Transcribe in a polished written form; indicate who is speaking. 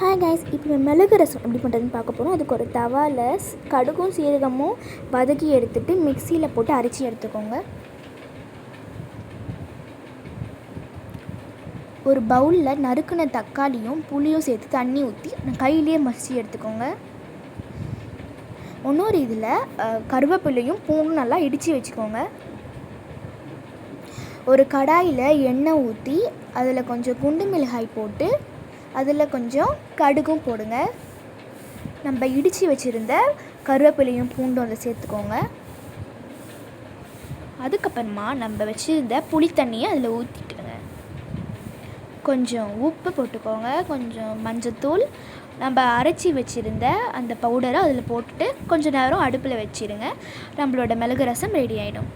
Speaker 1: Hi guys, இப்போ நம்ம மிளகு ரசம் எப்படி பண்ணுறதுன்னு பார்க்க போகிறோம். அதுக்கு ஒரு தவாவில் கடுகும் சீரகமும் வதக்கி எடுத்துகிட்டு மிக்சியில் போட்டு அரைச்சி எடுத்துக்கோங்க. ஒரு பவுலில் நறுக்கின தக்காளியும் புளியும் சேர்த்து தண்ணி ஊற்றி கையிலேயே மசிச்சு எடுத்துக்கோங்க. இன்னொரு இதில் கருவேப்பிலையும் பூண்டும் நல்லா இடித்து வச்சுக்கோங்க. ஒரு கடாயில் எண்ணெய் ஊற்றி அதில் கொஞ்சம் குண்டு மிளகாய் போட்டு அதில் கொஞ்சம் கடுகும் போடுங்க. நம்ம இடித்து வச்சுருந்த கருவேப்பிலையும் பூண்டும் அதில் சேர்த்துக்கோங்க. அதுக்கப்புறமா நம்ம வச்சுருந்த புளி தண்ணியை அதில் ஊற்றிட்டுங்க. கொஞ்சம் உப்பு போட்டுக்கோங்க, கொஞ்சம் மஞ்சத்தூள், நம்ம அரைச்சி வச்சுருந்த அந்த பவுடரை அதில் போட்டுட்டு கொஞ்சம் நேரம் அடுப்பில் வச்சுருங்க. நம்மளோட மிளகு ரசம் ரெடி ஆகிடும்.